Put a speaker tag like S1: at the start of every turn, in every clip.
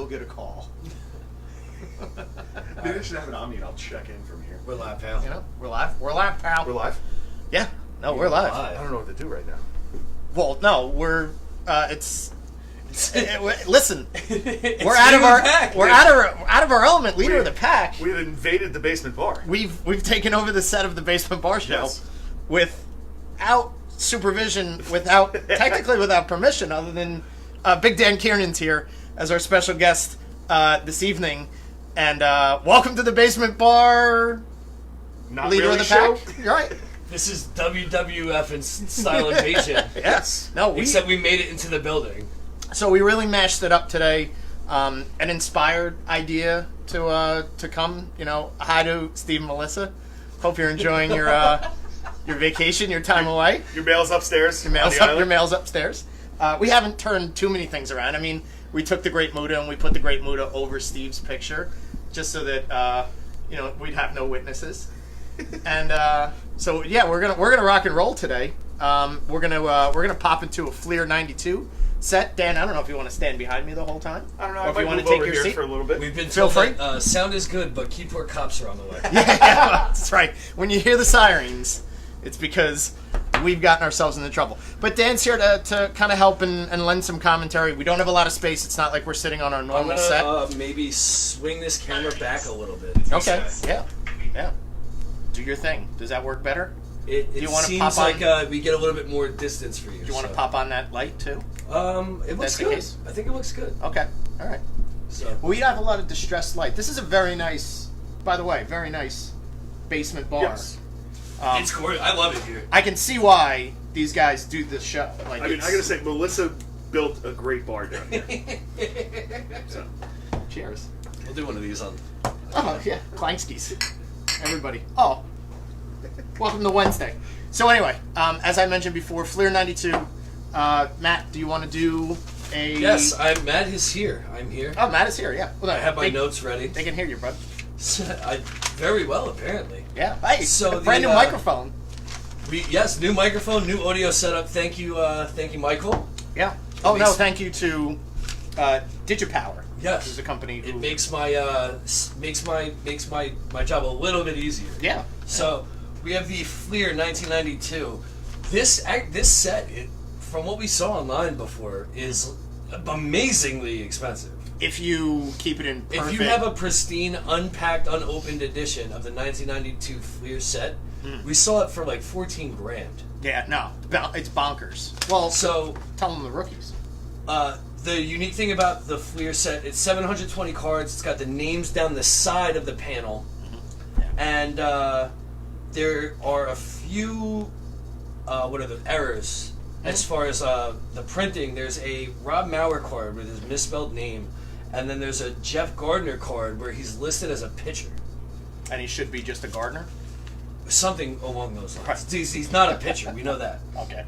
S1: will get a call.
S2: Maybe I should have it on me and I'll check in from here.
S3: We're live, pal.
S1: You know, we're live. We're live, pal.
S2: We're live?
S1: Yeah. No, we're live.
S2: I don't know what to do right now.
S1: Well, no, we're. Listen,
S3: It's
S1: we're out of
S3: leader
S1: our
S3: the pack.
S1: we're out of our element. Leader of the pack.
S2: We had invaded the basement bar.
S1: We've taken over the set of the Basement Bar Show
S2: Yes.
S1: without supervision, technically without permission, other than Big Dan Kiernan's here as our special guest this evening, and welcome to the Basement Bar.
S2: Not
S1: Leader
S2: really
S1: of the
S2: show.
S1: pack. You're right.
S3: This is WWF in style invasion.
S1: Yes. No.
S3: Except we made it into the building.
S1: So we really mashed it up today. An inspired idea to come. You know, hi to Steve and Melissa. Hope you're enjoying your vacation, your time away.
S2: Your mail's upstairs.
S1: Your mail's upstairs. We haven't turned too many things around. I mean, we took the Great Muda and we put the Great Muda over Steve's picture, just so that we'd have no witnesses. And so yeah, we're gonna rock and roll today. We're gonna pop into a Fleer '92 set. Dan, I don't know if you want to stand behind me the whole time.
S2: I don't know.
S1: Or
S2: I
S1: if you
S2: might
S1: want to
S2: move
S1: take
S2: over
S1: your
S2: here
S1: seat
S2: for a little bit.
S3: We've been
S1: Feel
S3: told
S1: free.
S3: that sound is good, but Keyport cops are on the way.
S1: Yeah, that's right. When you hear the sirens, it's because we've gotten ourselves into trouble. But Dan's here to kind of help and lend some commentary. We don't have a lot of space. It's not like we're sitting on our
S3: I'm
S1: normal
S3: gonna
S1: set.
S3: maybe swing this camera back a little bit.
S1: Okay. Yeah. Do your thing. Does that work better?
S3: It
S1: you wanna
S3: seems
S1: pop on-
S3: like we get a little bit more distance for you.
S1: Do you want to pop on that light too?
S3: It looks
S1: that's the
S3: good.
S1: case?
S3: I think it looks good.
S1: Okay. All right.
S3: So
S1: Well, we have a lot of distressed light. This is a very nice, by the way, very nice basement bar.
S2: Yes.
S3: it's gorgeous. I love it here.
S1: I can see why these guys do this show. Like,
S2: I mean, I gotta say, Melissa built a great bar down here. So,
S1: cheers.
S3: We'll do one of these on.
S1: Oh, yeah. Klankskis. Everybody. Oh. Welcome to Wednesday. So anyway, as I mentioned before, Fleer 92. Matt, do you want to do a...
S3: Yes, Matt is here. I'm here.
S1: Oh, Matt is here, yeah. Well,
S3: I have my notes ready.
S1: They can hear you, bud.
S3: Very well, apparently.
S1: Yeah. Hey,
S3: So
S1: a brand new microphone.
S3: Yes, new microphone, new audio setup. Thank you, Michael.
S1: Yeah. Oh, no, thank you to Digipower.
S3: Yes.
S1: Who's a company who...
S3: It makes my job a little bit easier.
S1: Yeah.
S3: So we have the Fleer 1992. This set, from what we saw online before, is amazingly expensive.
S1: If you keep it in perfect...
S3: If you have a pristine, unpacked, unopened edition of the 1992 Fleer set, we saw it for like $14,000.
S1: Yeah, no. It's bonkers. Well,
S3: So
S1: tell them the rookies.
S3: the unique thing about the Fleer set, it's 720 cards. It's got the names down the side of the panel, and there are a few errors as far as the printing. There's a Rob Mauer card with his misspelled name, and then there's a Jeff Gardner card where he's listed as a pitcher.
S1: And he should be just a gardener?
S3: Something along those lines.
S1: Right.
S3: He's not a pitcher. We know that.
S1: Okay.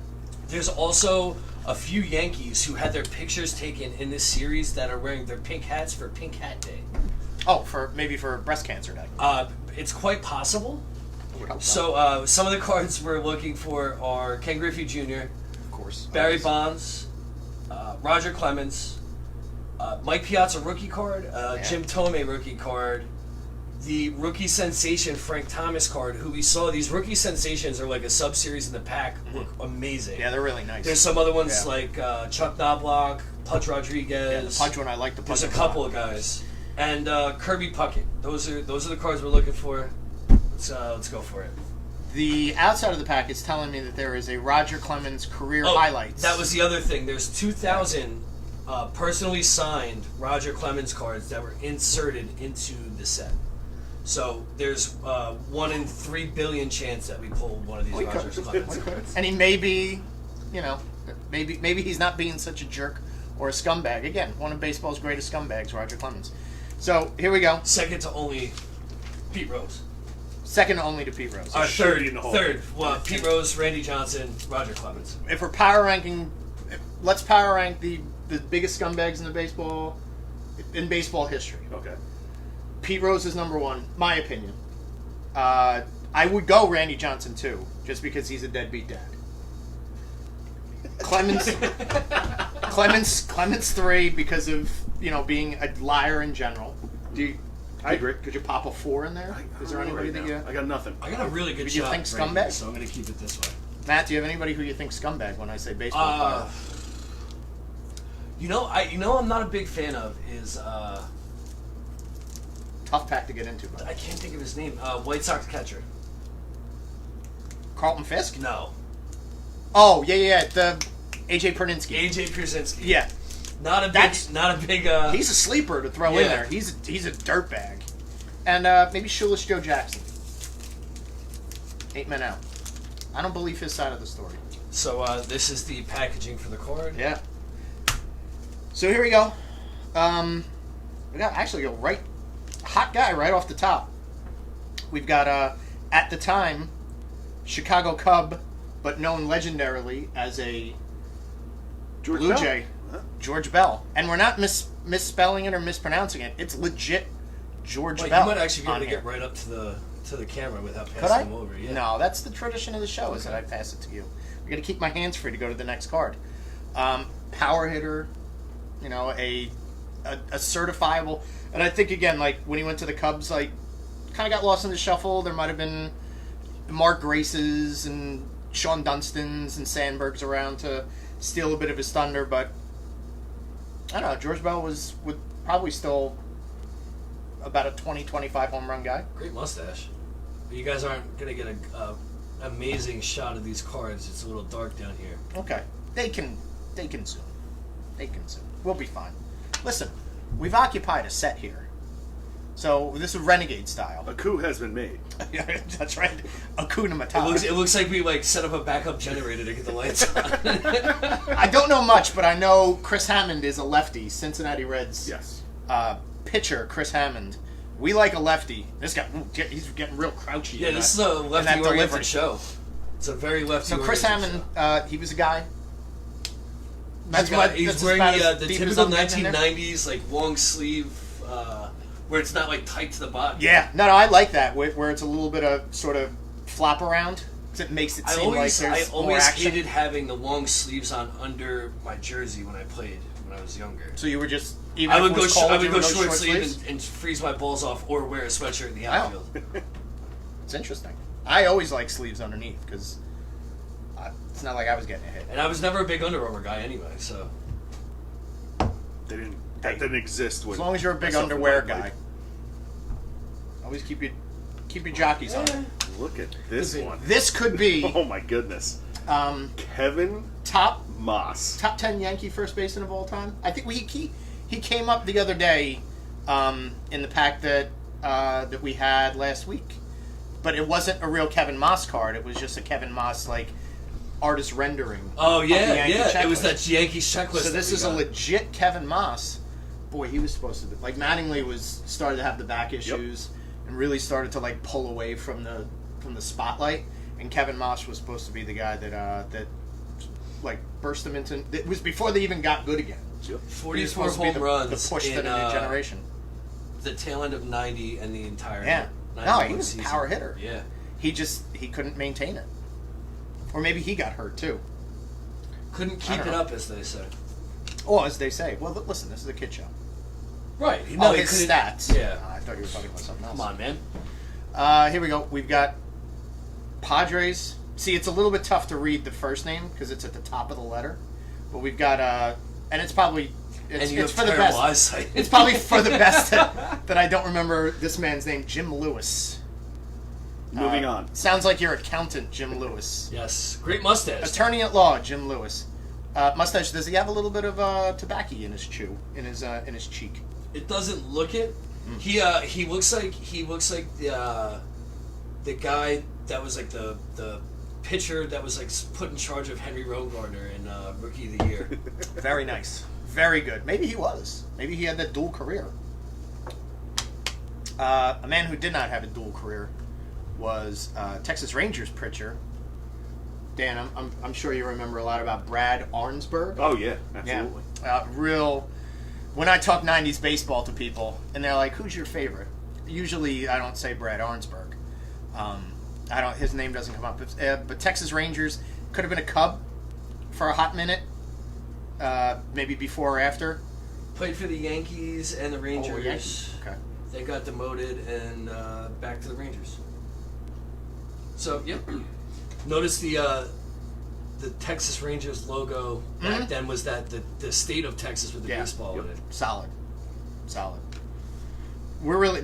S3: There's also a few Yankees who had their pictures taken in this series that are wearing their pink hats for Pink Hat Day.
S1: Oh, maybe for Breast Cancer Day.
S3: It's quite possible.
S1: I would hope
S3: So some of the cards we're looking for are Ken Griffey Jr.,
S1: of course.
S3: Barry
S1: Always.
S3: Bonds, Roger Clemens, Mike Piazza rookie card, Jim Thome rookie card, the rookie sensation Frank Thomas card, who we saw. These rookie sensations are like a sub-series in the pack. Look amazing.
S1: Yeah, they're really nice.
S3: There's some other ones
S1: Yeah.
S3: like Chuck Knobloch, Pudge Rodriguez.
S1: Yeah, the Pudge one, I like the Pudge.
S3: There's a couple of guys, and Kirby Puckett. Those are the cards we're looking for. Let's go for it.
S1: The outside of the pack is telling me that there is a Roger Clemens career highlights.
S3: That was the other thing. There's 2,000 personally signed Roger Clemens cards that were inserted into the set. So there's 1 in 3 billion chance that we pull one of these Roger Clemens cards.
S1: And he may be, maybe he's not being such a jerk or a scumbag. Again, one of baseball's greatest scumbags, Roger Clemens. So here we go.
S3: Second to only Pete Rose.
S1: Second only to Pete Rose.
S3: Third.
S2: in the hole.
S3: Third. Well, Pete Rose, Randy Johnson, Roger Clemens.
S1: If we're power ranking, let's power rank the biggest scumbags in baseball history.
S2: Okay.
S1: Pete Rose is number one, my opinion. I would go Randy Johnson too, just because he's a deadbeat dad. Clemens 3 because of being a liar in general,
S2: I agree.
S1: Could you pop a 4 in there? Is there anybody that you...
S2: I got nothing.
S3: I got a really good
S1: Do you
S3: shot.
S1: think
S3: right
S1: scumbag?
S3: here, so I'm going to keep it this way.
S1: Matt, do you have anybody who you think scumbag when I say baseball player?
S3: I'm not a big fan of is
S1: Tough pack to get into, but
S3: I can't think of his name. White Sox catcher.
S1: Carlton Fisk?
S3: No.
S1: Oh, yeah. The AJ Perninsky.
S3: AJ Pierzynski.
S1: Yeah.
S3: Not a big.
S1: He's a sleeper to throw in there. He's a dirtbag. And maybe Shoeless Joe Jackson. 8 men out. I don't believe his side of the story.
S3: So this is the packaging for the card.
S1: Yeah. So here we go. We got actually a hot guy right off the top. We've got at the time Chicago Cub, but known legendarily as a
S2: George
S1: Blue
S2: Bell?
S1: Jay,
S2: Huh?
S1: George Bell, and we're not misspelling it or mispronouncing it. It's legit George
S3: Wait,
S1: Bell.
S3: you might actually be able
S1: on
S3: to
S1: here.
S3: get right up to the camera without
S1: Could
S3: passing
S1: I?
S3: them over. Yeah.
S1: No, that's the tradition of the show. Is that I pass it to you. We got to keep my hands free to go to the next card. Power hitter, a certifiable. And I think again, like when he went to the Cubs, like kind of got lost in the shuffle. There might have been Mark Graces and Sean Dunstons and Sandbergs around to steal a bit of his thunder, but I don't know. George Bell would probably still about a 20-25 home run guy.
S3: Great mustache. But you guys aren't gonna get a amazing shot of these cards. It's a little dark down here.
S1: Okay, they can zoom. They can zoom. We'll be fine. Listen, we've occupied a set here, so this is Renegade style.
S2: A coup has been made.
S1: That's right. Akuna Matata.
S3: It looks like we set up a backup generator to get the lights on.
S1: I don't know much, but I know Chris Hammond is a lefty. Cincinnati Reds.
S2: Yes.
S1: Pitcher Chris Hammond. We like a lefty. This guy, he's getting real crouchy.
S3: Yeah,
S1: in
S3: this
S1: that-
S3: is a
S1: in that
S3: lefty-oriented
S1: delivery.
S3: show. It's a very lefty.
S1: So Chris Hammond, he was a guy.
S3: He's
S1: that's
S3: wearing
S1: about
S3: the
S1: as deep as
S3: typical
S1: I'm getting in there.
S3: 1990s like long sleeve, where it's not like tight to the body.
S1: Yeah, no, I like that where it's a little bit of sort of flop around because it makes it seem like there's
S3: I
S1: more
S3: always
S1: action.
S3: hated having the long sleeves on under my jersey when I played when I was younger.
S1: So you were just even
S3: I
S1: if
S3: would
S1: it
S3: go
S1: was cold,
S3: I would
S1: you
S3: go
S1: would
S3: short
S1: sleeves?
S3: sleeve and freeze my balls off, or wear a sweatshirt in the
S1: Wow.
S3: outfield.
S1: It's interesting. I always like sleeves underneath because it's not like I was getting a hit.
S3: And I was never a big Under Armour guy anyway, so.
S2: That didn't exist.
S1: As long as you're a big underwear guy, always keep your jockeys on.
S2: Look at this one.
S1: This could be
S2: Oh my goodness. Kevin
S1: top
S2: Moss.
S1: 10 Yankee first baseman of all time. I think he came up the other day in the pack that we had last week, but it wasn't a real Kevin Moss card. It was just a Kevin Moss artist rendering.
S3: Oh
S1: of the
S3: yeah,
S1: Yankee
S3: yeah. It was
S1: checklist.
S3: that Yankees checklist.
S1: So this
S3: that we
S1: is a
S3: got.
S1: legit Kevin Moss. Boy, he was supposed to be Mattingly started to have the back issues and really started to pull away from the spotlight. And Kevin Moss was supposed to be the guy that burst them into. It was before they even got good again.
S2: Yep.
S1: He was
S3: 44
S1: supposed to be
S3: home runs
S1: the push to
S3: in
S1: the new generation.
S3: the tail end of '90 and the entire
S1: Yeah.
S3: 91
S1: No, he was a
S3: season.
S1: power hitter.
S3: Yeah.
S1: He couldn't maintain it, or maybe he got hurt too.
S3: Couldn't keep
S1: don't
S3: it
S1: know.
S3: up, as they say.
S1: Or as they say, well, listen, this is a kid show.
S3: Right.
S1: His
S3: couldn't-
S1: stats.
S3: Yeah.
S1: I thought you were talking about something else.
S3: Come on, man.
S1: Here we go. We've got Padres. See, it's a little bit tough to read the first name because it's at the top of the letter. But we've got, and it's probably,
S3: And you
S1: it's
S3: have
S1: for the
S3: terrible
S1: best.
S3: eyesight.
S1: It's probably for the best that I don't remember this man's name, Jim Lewis.
S2: Moving on.
S1: Sounds like your accountant, Jim Lewis.
S3: Yes. Great mustache.
S1: Attorney at law, Jim Lewis. Mustache. Does he have a little bit of tobacco in his in his cheek?
S3: It doesn't look it. He looks like the guy that was the pitcher that was put in charge of Henry Rogarner in Rookie of the Year.
S1: Very nice. Very good. Maybe he was. Maybe he had that dual career. A man who did not have a dual career was Texas Rangers pitcher. Dan, I'm sure you remember a lot about Brad Arnsberg.
S2: Oh yeah, absolutely.
S1: Yeah. Real. When I talk 90s baseball to people, and they're like, who's your favorite? Usually I don't say Brad Arnsberg. His name doesn't come up. But Texas Rangers could have been a Cub for a hot minute, maybe before or after.
S3: Played for the Yankees and the Rangers.
S1: Yankees. Okay.
S3: They got demoted and back to the Rangers. So, yep. Notice the Texas Rangers logo back then was that the state of Texas with the baseball in it.
S1: Solid.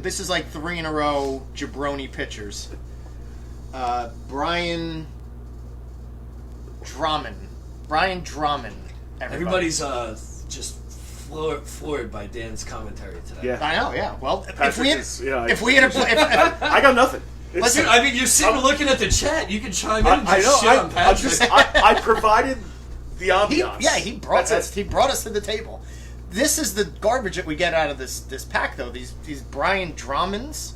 S1: This is like 3 in a row jabroni pitchers. Brian Drummond.
S3: Everybody's just floored by Dan's commentary today.
S2: Yeah.
S1: I know, yeah. Well, if
S2: Patrick
S1: we had,
S2: is- yeah,
S1: if we had,
S2: I got nothing. It's-
S1: Listen,
S3: I mean, you're sitting looking at the chat. You can chime in and
S2: I
S3: just
S2: know.
S3: shit on Patrick.
S2: I provided the ambiance.
S1: he brought
S2: That's
S1: us.
S2: it.
S1: He brought us to the table. This is the garbage that we get out of this pack, though. These Brian Drummonds.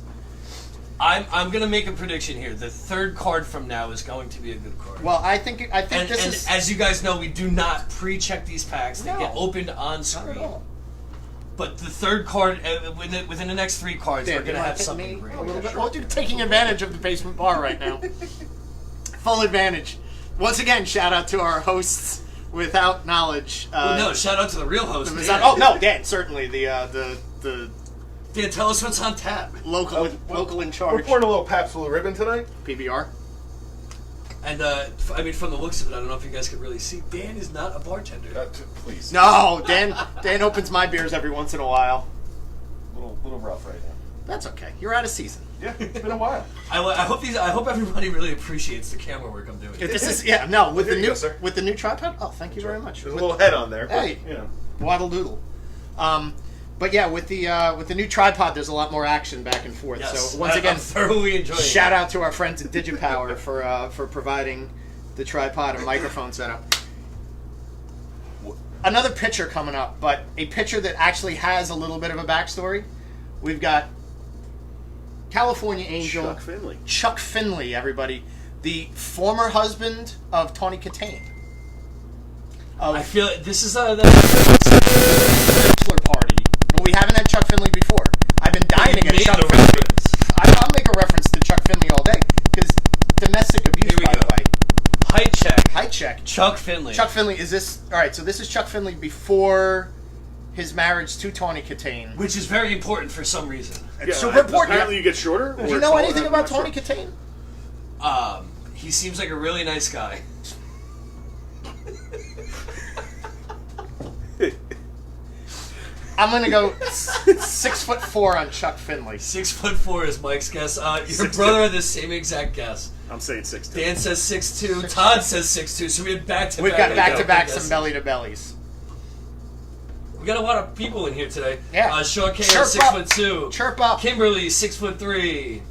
S3: I'm gonna make a prediction here. The third card from now is going to be a good card.
S1: Well, I think
S3: and
S1: this is
S3: as you guys know, we do not pre-check these packs. They
S1: No.
S3: get opened on
S1: not
S3: screen.
S1: at all.
S3: But the third card, within the next 3 cards,
S1: Dan,
S3: we're going to
S1: you
S3: have
S1: wanna
S3: something
S1: hit me
S3: great.
S1: a little bit? Oh, dude, taking advantage of the basement bar right now. Full advantage. Once again, shout out to our hosts without knowledge.
S3: No, shout out to the real host. Dan.
S1: Oh no, Dan, certainly the
S3: Dan, tell us what's on tap.
S1: local in
S2: We're
S1: charge.
S2: pouring a little Pabst Blue Ribbon tonight.
S1: PBR.
S3: And, I mean, from the looks of it, I don't know if you guys can really see, Dan is not a bartender.
S2: Please.
S1: No, Dan opens my beers every once in a while.
S2: Little rough right now.
S1: That's okay. You're out of season.
S2: Yeah, it's been a while.
S3: I hope everybody really appreciates the camera work I'm doing.
S1: This is with
S2: Here
S1: the
S2: you
S1: new
S2: go, sir.
S1: with the new tripod. Oh, thank you very much.
S2: There's a little head on there. But,
S1: Hey.
S2: you know.
S1: Waddle doodle. But yeah, with the new tripod, there's a lot more action back and forth.
S3: Yes,
S1: So once again,
S3: I'm thoroughly enjoying it.
S1: shout out to our friends at DigiPower for providing the tripod and microphone setup. Another pitcher coming up, but a pitcher that actually has a little bit of a backstory. We've got California Angel
S2: Chuck Finley.
S1: Chuck Finley, everybody, the former husband of Tawny Katane.
S3: I feel this is the
S1: Bachelor party. But we haven't had Chuck Finley before. I've been dying to get
S3: made
S1: Chuck
S3: the
S1: Finley.
S3: reference.
S1: I'll make a reference to Chuck Finley all day because domestic abuse.
S3: Here we
S1: By
S3: go.
S1: the way,
S3: Height check.
S1: height check.
S3: Chuck Finley.
S1: Chuck Finley is this? All right, so this is Chuck Finley before his marriage to Tawny Katane.
S3: Which is very important for some reason.
S1: It's super important.
S2: Apparently, you get shorter.
S1: Do you know anything about Tawny Katane?
S3: He seems like a really nice guy.
S1: I'm gonna go 6'4" on Chuck Finley.
S3: 6'4" is Mike's guess. Your
S2: 6'2".
S3: brother had the same exact guess.
S2: I'm saying 6'2".
S3: Dan says 6'2". Todd says 6'2". So we had back to back.
S1: We've got back to back
S3: guesses.
S1: some belly to bellies.
S3: We got a lot of people in here today.
S1: Yeah.
S3: Sean K
S1: Chirp
S3: is
S1: up.
S3: 6'2".
S1: Chirp up.
S3: Kimberly 6'3".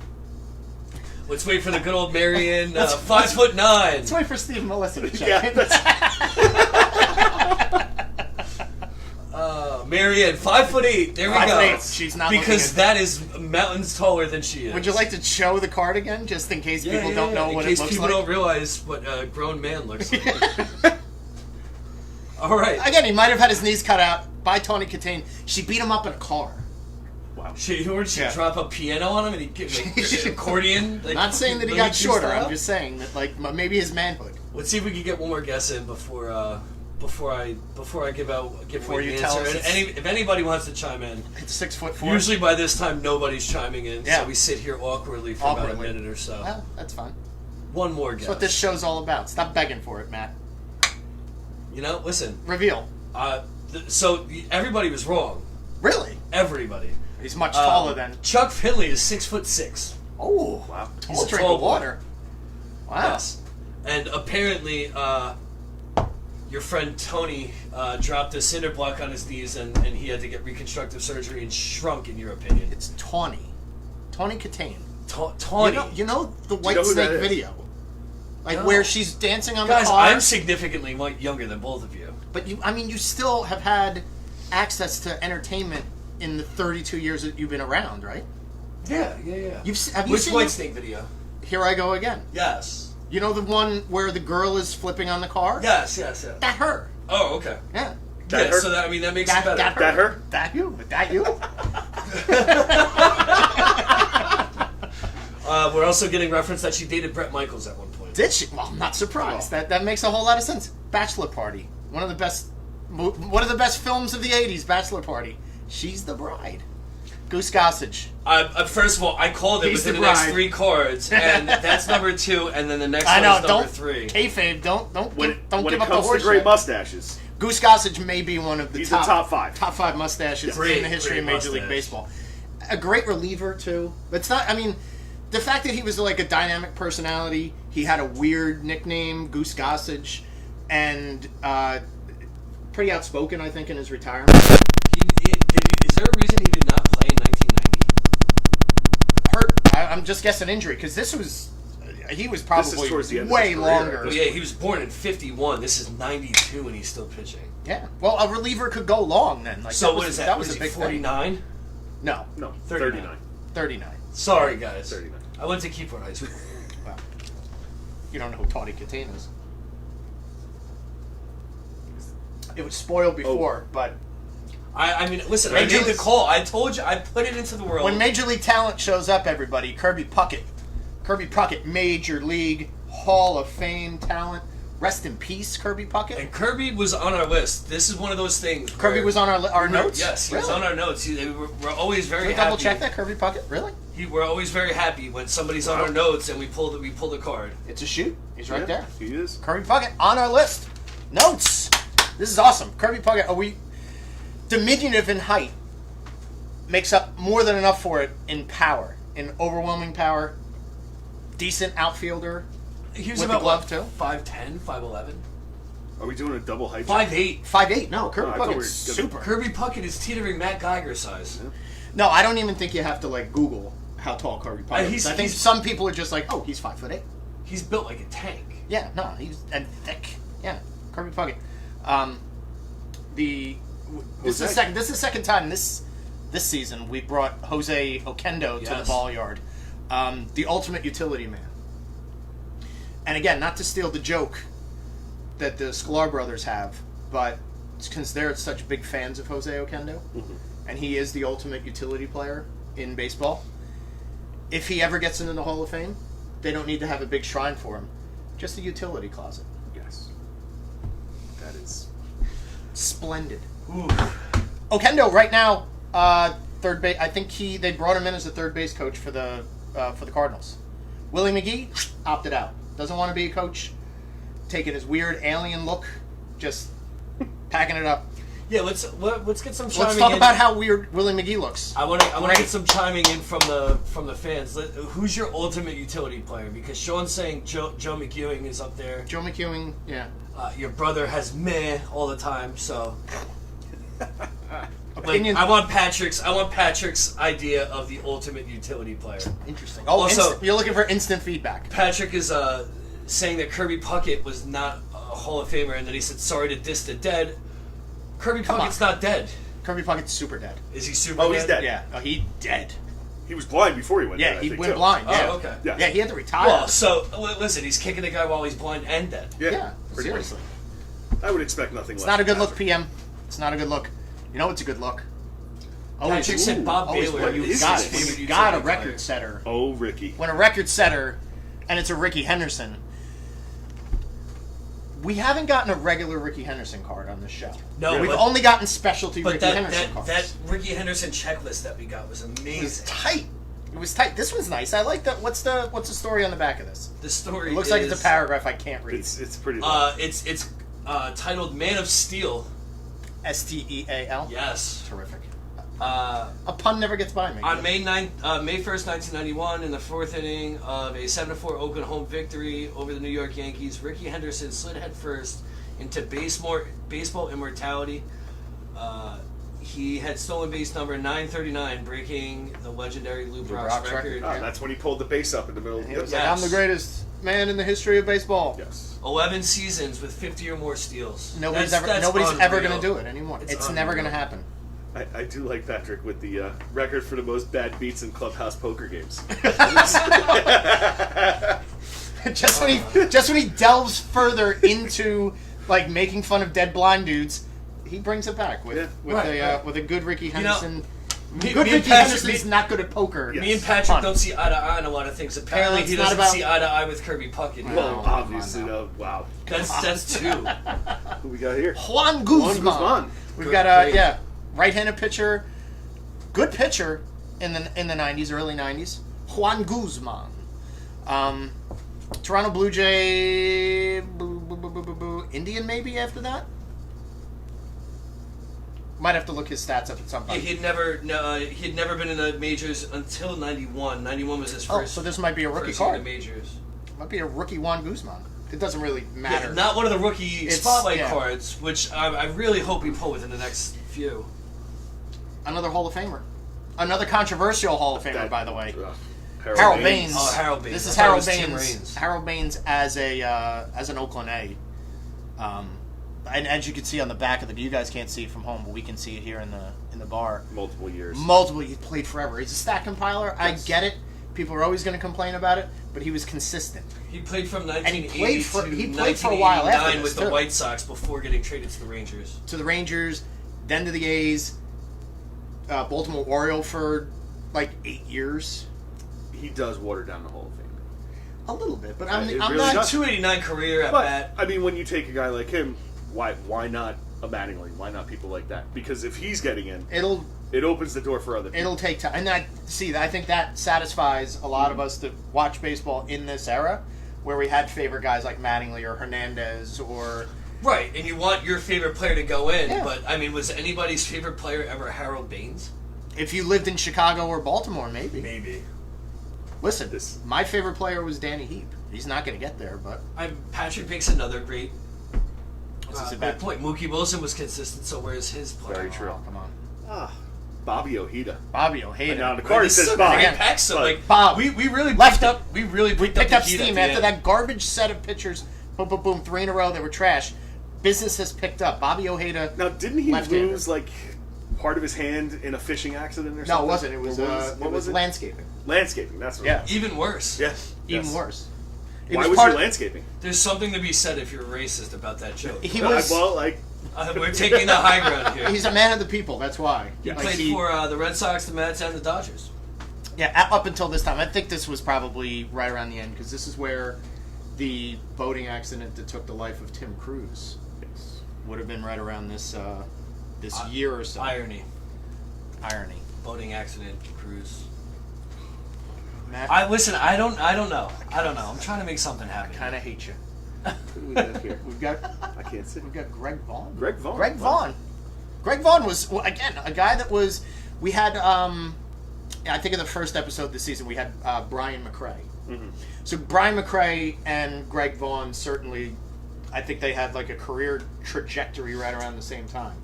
S3: Let's wait for the good old Marion 5'9".
S1: Let's wait for Steve and Melissa to check
S2: Yeah,
S1: in.
S2: that's,
S3: Marianne 5'8". There we go.
S1: 5'8". She's not
S3: because
S1: looking
S3: that is mountains taller than she is.
S1: Would you like to show the card again, just in case people don't know what it looks
S3: In case people
S1: like?
S3: don't realize what a grown man looks like. All right.
S1: Again, he might have had his knees cut out by Tawny Katane. She beat him up in a car.
S2: wow.
S3: She
S1: Yeah.
S3: drop a piano on him and he give an accordion.
S1: I'm not saying that he got shorter. I'm just saying that, like, maybe his manhood.
S3: Let's see if we can get one more guess in before I give
S1: Before
S3: away
S1: you
S3: the
S1: tell
S3: answer.
S1: us
S3: And if anybody wants to chime in,
S1: It's 6'4".
S3: usually by this time nobody's chiming in,
S1: Yeah.
S3: so we sit here awkwardly for about a
S1: Awkwardly.
S3: minute or so.
S1: Well, that's fine.
S3: One more guess.
S1: That's what this show's all about. Stop begging for it, Matt.
S3: You know, listen.
S1: Reveal.
S3: So everybody was wrong.
S1: Really?
S3: Everybody.
S1: He's much taller than.
S3: Chuck Finley is 6'6".
S1: Oh,
S2: Wow.
S1: He's
S3: Tall
S1: a drink
S3: boy.
S1: of water. Wow.
S3: Yes. And apparently, your friend Tony dropped a cinder block on his knees and he had to get reconstructive surgery and shrunk, in your opinion.
S1: It's Tawny. Tawny Katane.
S3: Tawny.
S1: You know the White
S2: know who
S1: Snake
S2: that is?
S1: video? Like
S3: No.
S1: where she's dancing on
S3: Guys,
S1: the car.
S3: I'm significantly younger than both of you.
S1: But you still have had access to entertainment in the 32 years that you've been around, right?
S3: Yeah.
S1: Have you
S3: Which
S1: seen
S3: White
S1: the-
S3: Snake video?
S1: Here I Go Again.
S3: Yes.
S1: You know the one where the girl is flipping on the car?
S3: Yes.
S1: That her.
S3: Oh, okay.
S1: Yeah.
S2: That
S3: Yeah,
S2: her?
S3: so that makes it better.
S1: That her.
S2: That her?
S1: That you. That you.
S3: We're also getting reference that she dated Bret Michaels at one point.
S1: Did she? Well, I'm not surprised. That makes a whole lot of sense. Bachelor Party. One of the best One of the best films of the 80s, Bachelor Party. She's the bride. Goose Gossage.
S3: First of all, I called it
S2: He's
S3: within
S2: the
S3: the next
S2: bride.
S3: 3 cards, and that's number 2, and then the next
S1: I
S3: one
S1: know,
S3: is number
S1: don't
S3: 3.
S1: kayfabe, don't
S2: When
S1: give
S2: it
S1: up the
S2: comes to
S1: horse
S2: great
S1: yet.
S2: mustaches,
S1: Goose Gossage may be one of the
S2: he's the top 5.
S1: top 5 mustaches
S3: Great,
S1: in the history of
S3: great
S1: Major League
S3: mustache.
S1: Baseball. A great reliever too. It's not. I mean, the fact that he was like a dynamic personality, he had a weird nickname, Goose Gossage, and pretty outspoken, I think, in his retirement.
S3: Is there a reason he did not play in 1990?
S1: Hurt. I'm just guessing injury because this was. He was probably
S2: towards the end of
S1: way
S2: his career,
S1: longer.
S3: Well, yeah, he was born in 51. This is 92, and he's still pitching.
S1: Yeah. Well, a reliever could go long then. Like,
S3: So what is that?
S1: That was
S3: Was
S1: a
S3: he
S1: big
S3: 49?
S1: thing. No,
S2: No,
S3: 39.
S2: 39.
S1: 39.
S3: Sorry, guys.
S2: 39.
S3: I went to Keyport High School.
S1: Wow. You don't know who Tawny Katane is. It was spoiled before, but
S3: I mean, listen, I made the call. I told you, I put it into the world.
S1: when Major League talent shows up, everybody, Kirby Puckett, Major League Hall of Fame talent. Rest in peace, Kirby Puckett.
S3: And Kirby was on our list. This is one of those things.
S1: Kirby
S3: where-
S1: was on our notes?
S3: Yes, he was
S1: Really?
S3: on our notes. We're always very
S1: Can we
S3: happy.
S1: double check that, Kirby Puckett? Really?
S3: We're always very happy when somebody's on our notes and we pull the card.
S1: It's a shoot. He's right there.
S2: He is.
S1: Kirby Puckett on our list. Notes. This is awesome. Kirby Puckett, diminutive in height, makes up more than enough for it in power, in overwhelming power. Decent outfielder.
S3: He was
S1: With the
S3: about
S1: glove, too?
S3: 5'10", 5'11".
S2: Are we doing a double height?
S3: 5'8".
S1: 5'8". No, Kirby
S2: I thought we were
S1: Puckett's
S2: gonna-
S1: super.
S3: Kirby Puckett is teetering Matt Geiger size.
S1: No, I don't even think you have to Google how tall Kirby Puckett is. I think
S3: he's-
S1: some people are just like, oh, he's 5'8".
S3: He's built like a tank.
S1: Yeah, no, he's and thick. Yeah, Kirby Puckett. This is the second time this season we brought Jose Oquendo to the
S3: Yes.
S1: ball yard. The ultimate utility man. And again, not to steal the joke that the Sklar brothers have, but since they're such big fans of Jose Oquendo, and he is the ultimate utility player in baseball, if he ever gets into the Hall of Fame, they don't need to have a big shrine for him. Just a utility closet.
S2: Yes. That is.
S1: Splendid.
S3: Ooh.
S1: Oquendo right now, third base. I think they brought him in as a third base coach for the Cardinals. Willie McGee opted out. Doesn't want to be a coach. Taking his weird alien look, just packing it up.
S3: Yeah, let's get some chiming
S1: Let's talk
S3: in.
S1: about how weird Willie McGee looks.
S3: I want to
S1: Great.
S3: get some chiming in from the fans. Who's your ultimate utility player? Because Sean's saying Joe McEwing is up there.
S1: Joe McEwing, yeah.
S3: Your brother has meh all the time, so
S1: Opinion.
S3: I want Patrick's idea of the ultimate utility player.
S1: Interesting.
S3: Also-
S1: you're looking for instant feedback.
S3: Patrick is saying that Kirby Puckett was not a Hall of Famer, and then he said sorry to diss the dead. Kirby
S1: Come
S3: Puckett's
S1: on.
S3: not dead.
S1: Kirby Puckett's super dead.
S3: Is he super?
S2: Oh, he's dead.
S1: Yeah. Oh, he dead.
S2: He was blind before he went
S1: Yeah,
S2: dead, I
S1: he
S2: think,
S1: went
S2: too.
S1: blind. Yeah.
S3: Oh, okay.
S2: Yeah.
S1: Yeah, he had to retire.
S3: Well, so listen, he's kicking the guy while he's blind and dead.
S1: yeah,
S2: pretty much.
S1: seriously.
S2: I would expect nothing less.
S1: It's not a good
S2: from
S1: look,
S2: Patrick.
S1: PM. It's not a good look. You know what's a good look?
S3: Patrick said Bob
S1: always
S3: Baylor.
S2: what
S3: You
S2: is
S1: got,
S2: this?
S1: when
S3: favorite
S1: you got a
S3: utility
S1: record
S3: player.
S1: setter.
S2: Oh, Ricky.
S1: When a record setter, and it's a Ricky Henderson, we haven't gotten a regular Ricky Henderson card on this show.
S3: No,
S1: we've
S3: but-
S1: only gotten specialty
S3: But
S1: Ricky Henderson
S3: that
S1: cards.
S3: Ricky Henderson checklist that we got was
S1: It was
S3: amazing.
S1: tight. It was tight. This one's nice. I like that. What's the story on the back of this?
S3: The story
S1: It looks
S3: is,
S1: like it's a paragraph I can't read.
S2: It's pretty long.
S3: It's titled Man of Steel.
S1: Steal.
S3: Yes.
S1: Terrific.
S3: Uh,
S1: A pun never gets by me.
S3: on May 1st, 1991, in the fourth inning of a 7-4 Oakland home victory over the New York Yankees, Ricky Henderson slid headfirst into baseball immortality. He had stolen base number 939, breaking the legendary Lou Brock's
S1: Brock's
S3: record.
S1: record.
S2: That's when he pulled the base up in the middle.
S1: He was
S3: Yes.
S1: like, I'm the greatest man in the history of baseball.
S2: Yes.
S3: 11 seasons with 50 or more steals.
S1: Nobody's
S3: That's
S1: ever
S3: unreal.
S1: going to do it anymore.
S3: It's
S1: It's never going to
S3: unreal.
S1: happen.
S2: I do like Patrick with the record for the most bad beats in clubhouse poker games.
S1: just when he delves further into making fun of dead blind dudes, he brings it back with
S3: Right.
S1: with a good Ricky
S3: know,
S1: Henderson
S3: Me,
S1: Good
S3: me and
S1: Ricky
S3: Patrick,
S1: Henderson's not good at poker.
S3: me and Patrick
S1: Fun.
S3: don't see eye to eye on a lot of things. Apparently,
S1: it's
S3: he
S1: not
S3: doesn't
S1: about-
S3: see eye to eye with Kirby Puckett.
S1: Well,
S2: Well,
S1: come on
S2: obviously,
S1: now.
S2: no. Wow.
S3: That's two.
S2: Who we got here?
S1: Juan Guzman.
S2: Guzman.
S1: We've
S3: Good,
S1: got a
S3: great.
S1: right-handed pitcher, good pitcher in the '90s, early '90s. Juan Guzman, Toronto Blue Jay, Indian maybe after that. Might have to look his stats up at some
S3: Yeah,
S1: point.
S3: he had never been in the majors until '91. '91 was his
S1: Oh,
S3: first.
S1: so this might be a rookie
S3: first year in
S1: card.
S3: the majors.
S1: Might be a rookie Juan Guzman. It doesn't really matter.
S3: Yeah, not one of the rookie
S1: It's-
S3: spotlight
S1: yeah.
S3: cards, which I really hope we pull within the next few.
S1: Another Hall of Famer. Another controversial Hall of Famer,
S2: That-
S1: by the way.
S2: Harold
S1: Harold Baines.
S3: Oh, Harold Baines.
S1: This
S3: I
S1: is
S3: thought it
S1: Harold
S3: was Tim
S1: Baines.
S3: Raines.
S1: Harold Baines as an Oakland A. And as you can see on the back of the, you guys can't see it from home, but we can see it here in the bar.
S2: Multiple years.
S1: He played forever. He's a stat compiler. I
S2: Yes.
S1: get it. People are always going to complain about it, but he was consistent.
S3: He played from
S1: he
S3: 1980
S1: played for-
S3: to
S1: he played for a while
S3: 1989
S1: after this,
S3: with the
S1: too.
S3: White Sox before getting traded to the Rangers.
S1: To the Rangers, then to the A's, Baltimore Oriole for like 8 years.
S2: He does water down the Hall of Fame.
S1: A little bit, but
S2: It
S1: I'm
S2: really
S1: not.
S2: does.
S3: 289 career at
S2: But
S3: bat.
S2: I mean, when you take a guy like him, why not a Mattingly? Why not people like that? Because if he's getting in,
S1: It'll
S2: it opens the door for other people.
S1: It'll take time, and I think that satisfies a lot of us that watch baseball in this era, where we had favorite guys like Mattingly or Hernandez or
S3: Right, and you want your favorite player to go in,
S1: Yeah.
S3: but I mean, was anybody's favorite player ever Harold Baines?
S1: if you lived in Chicago or Baltimore, maybe.
S3: Maybe.
S1: Listen,
S2: This-
S1: my favorite player was Danny Heap. He's not going to get there, but
S3: Patrick makes another great,
S1: what's this
S3: great
S1: about?
S3: point. Mookie Wilson was consistent, so where's his play?
S2: Very true.
S1: Oh, come on,
S2: Bobby Ojeda.
S1: Bobby Ojeda.
S2: Now the
S3: Right,
S2: card
S3: he's
S2: says
S3: still
S2: Bob.
S3: great
S1: Again,
S3: packs, so
S2: but-
S3: like
S1: Bob.
S3: we really
S1: Left
S3: picked up we
S1: picked
S3: the
S1: up
S3: heat
S1: steam
S3: at the
S1: after
S3: end.
S1: that garbage set of pitchers. Boom, boom, boom, 3 in a row. They were trash. Business has picked up. Bobby Ojeda.
S2: Now, didn't he
S1: Left-hander.
S2: lose like part of his hand in a fishing accident or
S1: No,
S2: something?
S1: it wasn't. It was
S2: Or
S1: it was landscaping.
S2: landscaping. That's what.
S1: Yeah.
S3: Even worse.
S2: Yes.
S1: Even
S2: Yes.
S1: worse. It
S2: Why was
S1: part
S2: he landscaping?
S3: There's something to be said if you're racist about that joke.
S1: He was.
S2: Well, like
S3: We're taking the high ground here.
S1: He's a man of the people. That's why.
S3: He
S2: Yes.
S3: played for the Red Sox, the Mets, and the Dodgers.
S1: Yeah, up until this time. I think this was probably right around the end because this is where the boating accident that took the life of Tim Cruise would have been right around this year or so.
S3: Irony.
S1: Irony.
S3: Boating accident, cruise.
S1: Matt,
S3: I don't know. I'm trying to make something happen.
S1: kind of hate you.
S2: who do we have here?
S1: We've got
S2: I can't see.
S1: Greg Vaughn.
S2: Greg Vaughn.
S1: Greg Vaughn. Greg Vaughn was again a guy that was. We had. I think in the first episode this season we had Brian McRae.
S2: Mm-hmm.
S1: So Brian McRae and Greg Vaughn certainly, I think they had like a career trajectory right around the same time,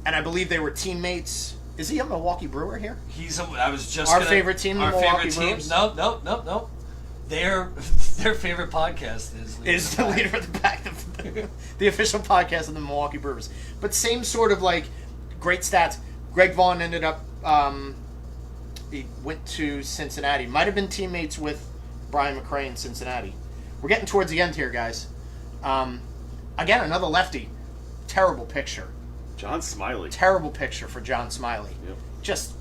S1: and I believe they were teammates. Is he a Milwaukee Brewer here?
S3: I was just
S1: Our
S3: gonna-
S1: favorite team, the
S3: Our
S1: Milwaukee
S3: favorite team.
S1: Brewers?
S3: Nope. Their favorite podcast is
S1: Is the leader of the pack, the official podcast of the Milwaukee Brewers. But same sort of like great stats. Greg Vaughn ended up. He went to Cincinnati. Might have been teammates with Brian McRae in Cincinnati. We're getting towards the end here, guys. Again, another lefty. Terrible picture.
S2: John Smiley.
S1: Terrible picture for John Smiley.
S2: Yep.
S1: Just,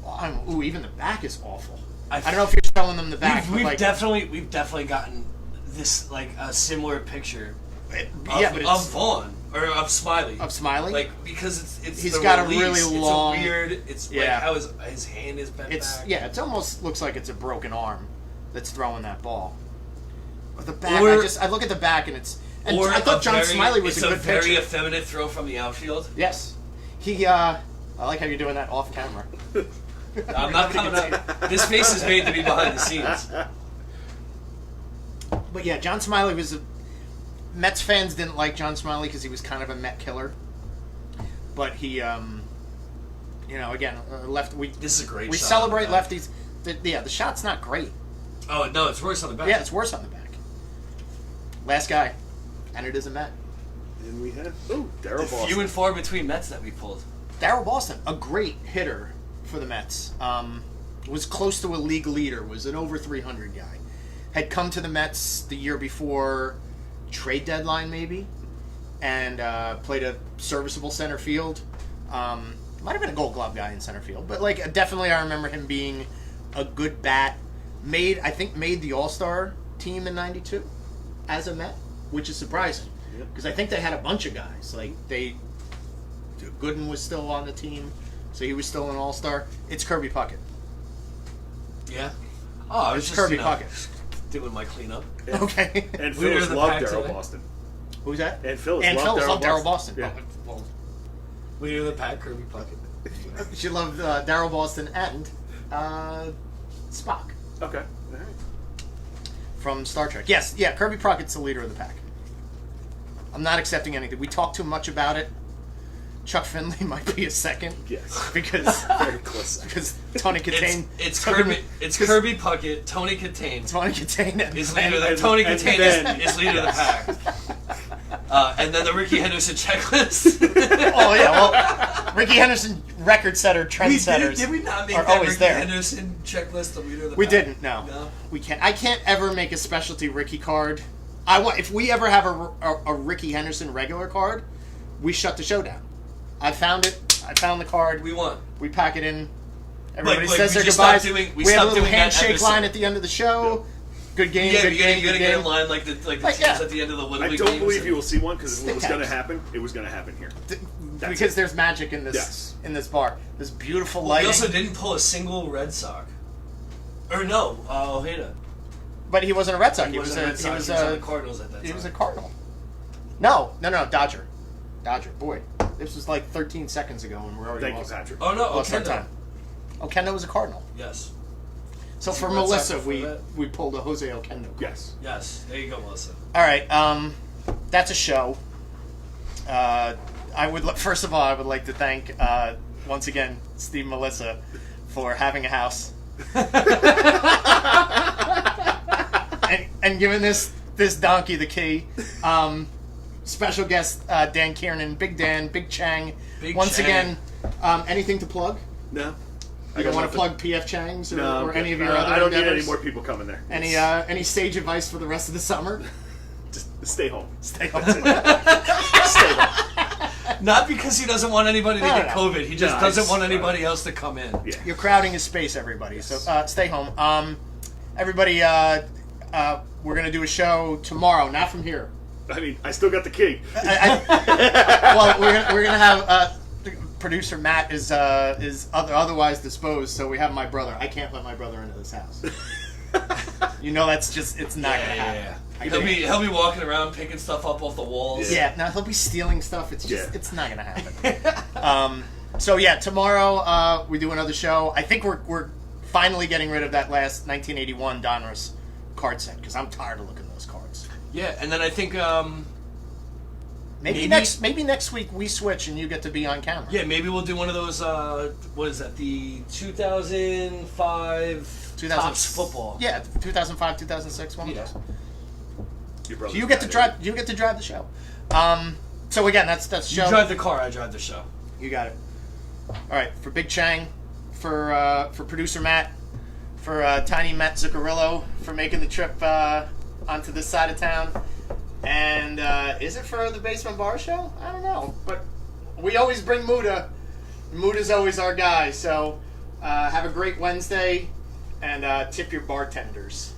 S1: even the back is awful. I don't know if you're showing them the back.
S3: We've
S1: but, like,
S3: definitely gotten this like a similar picture
S1: but
S3: of
S1: it's
S3: Vaughn or of Smiley.
S1: of Smiley.
S3: Like because it's
S1: He's
S3: the
S1: got a
S3: release.
S1: really long-
S3: It's a weird. It's
S1: Yeah.
S3: like how his hand is bent back.
S1: It almost looks like it's a broken arm that's throwing that ball. But the back,
S3: Or-
S1: I look at the back and it's. And
S3: Or
S1: I thought
S3: a
S1: John
S3: very-
S1: Smiley was
S3: it's
S1: a good
S3: very
S1: pitcher.
S3: effeminate throw from the outfield.
S1: Yes, he. I like how you're doing that off camera.
S3: I'm not coming up. This face is made to be behind the scenes.
S1: But yeah, John Smiley was a. Mets fans didn't like John Smiley because he was kind of a Met killer. But he, again, left.
S3: This is a great.
S1: We
S3: shot
S1: celebrate
S3: on the back.
S1: lefties. The shot's not great.
S3: Oh no, it's worse on the back.
S1: Yeah, it's worse on the back. Last guy, and it is a Met.
S2: And we have Darryl
S3: The
S2: Boston.
S3: few and far between Mets that we pulled.
S1: Darryl Boston, a great hitter for the Mets. Was close to a league leader. Was an over 300 guy. Had come to the Mets the year before trade deadline, maybe, and played a serviceable center field. might have been a Gold Glove guy in center field, but like definitely I remember him being a good bat. Made the All-Star team in '92 as a Met, which is surprising because I think they had a bunch of guys. Like Gooden was still on the team, so he was still an All-Star. It's Kirby Puckett.
S3: Yeah. Oh, I was
S1: It's
S3: just
S1: Kirby Puckett.
S3: doing my cleanup.
S1: Okay.
S2: And
S3: Leader
S2: Phyllis
S3: of the
S2: loved
S3: pack
S2: Darryl
S3: today.
S2: Boston.
S1: Who's that?
S2: And Phyllis
S1: And
S2: loved
S1: Phyllis loved Darryl Boston.
S2: Yeah.
S1: Well,
S3: Leader of the pack, Kirby Puckett.
S1: she loved Darryl Boston and Spock
S2: Okay. All right.
S1: from Star Trek. Yes, yeah, Kirby Puckett's the leader of the pack. I'm not accepting anything. We talk too much about it. Chuck Finley might be a second.
S2: Yes.
S1: Because
S2: Very close.
S1: because Tony Katane.
S3: It's Kirby Puckett, Tony Katane.
S1: Tony Katane
S3: Is leader of the
S2: and-
S3: Tony
S2: and
S3: Katane
S2: then-
S3: is leader of the pack. And then the Ricky Henderson checklist.
S1: Oh yeah, well, Ricky Henderson, record setter, trendsetters.
S3: Did we not make
S1: are
S3: that
S1: always
S3: Ricky
S1: there.
S3: Henderson checklist the leader of the
S1: We
S3: pack?
S1: didn't. No, we can't. I can't ever make a specialty Ricky card. I want if we ever have a Ricky Henderson regular card, we shut the show down. I found it. I found the card.
S3: We won.
S1: We pack it in. Everybody
S3: Like,
S1: says
S3: we
S1: their
S3: just
S1: goodbyes.
S3: stopped doing- we
S1: have a
S3: stopped
S1: little
S3: doing that
S1: handshake
S3: episode.
S1: line at the end of the show. Good game.
S3: Yeah,
S1: good game.
S3: you gotta
S1: good
S3: get
S1: game.
S3: in line like the
S1: Like,
S3: teams
S1: yeah.
S3: at the end of the Little
S2: I
S3: League
S2: don't
S3: games
S2: believe
S3: and-
S2: you will see one because if it was
S1: Stick
S2: going to
S1: tags.
S2: happen, it was going to happen here. That's
S1: Because
S2: it.
S1: there's magic in this
S2: Yes.
S1: in this bar. This beautiful
S3: We
S1: lighting.
S3: also didn't pull a single Red Sox. Or no, Ojeda.
S1: But he wasn't a Red Sox. He was
S3: wasn't
S1: a
S3: Red Sox,
S1: he was
S3: on the
S1: a
S3: Cardinals at that time.
S1: he was a Cardinal. No, Dodger. Boy, this was like 13 seconds ago, and we're already
S2: Thank you,
S1: lost.
S2: Patrick.
S3: Oh no,
S1: Lost our
S3: Okenda.
S1: time. Okenda was a Cardinal.
S3: Yes.
S1: So
S3: Was
S1: for
S3: he Red Sox
S1: Melissa,
S3: before that?
S1: we pulled a Jose Okenda.
S2: Yes.
S3: Yes. There you go, Melissa.
S1: All right, that's a show. First of all, I would like to thank once again Steve Melissa for having a house and giving this donkey the key. Special guest Dan Kiernan, Big Dan, Big Chang. Once
S3: Chang.
S1: again, anything to plug?
S2: No.
S1: You don't want to plug PF Chang's or,
S2: No,
S1: or any of your other
S2: I don't need
S1: endeavors?
S2: any more people coming there.
S1: Any sage advice for the rest of the summer?
S2: Just stay home.
S1: Stay home.
S2: Stay home.
S3: Not because he doesn't want anybody to
S1: No,
S3: get
S1: no.
S3: COVID. He just
S2: No,
S3: doesn't
S2: it's
S3: want
S2: fine.
S3: anybody else to come in.
S2: Yeah.
S1: You're crowding his space, everybody. So stay home. Everybody, we're gonna do a show tomorrow, not from here.
S2: I mean, I still got the key.
S1: Well, we're gonna have producer Matt is otherwise disposed, so we have my brother. I can't let my brother into this house. You know that's just it's not gonna happen. I
S3: He'll
S1: can't.
S3: be walking around picking stuff up off the walls.
S1: Yeah, no, he'll be stealing stuff. It's just
S2: Yeah.
S1: it's not gonna happen. So yeah, tomorrow we do another show. I think we're finally getting rid of that last 1981 Donruss card set because I'm tired of looking at those cards.
S3: Yeah, and then I think
S1: Maybe next week we switch and you get to be on camera.
S3: maybe we'll do one of those. What is that? The 2005 Topps football.
S1: Yeah, 2005, 2006, one
S3: Yeah.
S1: of those.
S2: Your brother's
S1: So you get to
S2: bad,
S1: drive. You get to drive the show. So again, that's
S3: You
S1: show.
S3: drive the car. I drive the show.
S1: You got it. All right, for Big Chang, for producer Matt, for Tiny Matt Zuccarillo for making the trip onto this side of town, and is it for the Basement Bar Show? I don't know, but we always bring Muda. Muda's always our guy. So have a great Wednesday, and tip your bartenders.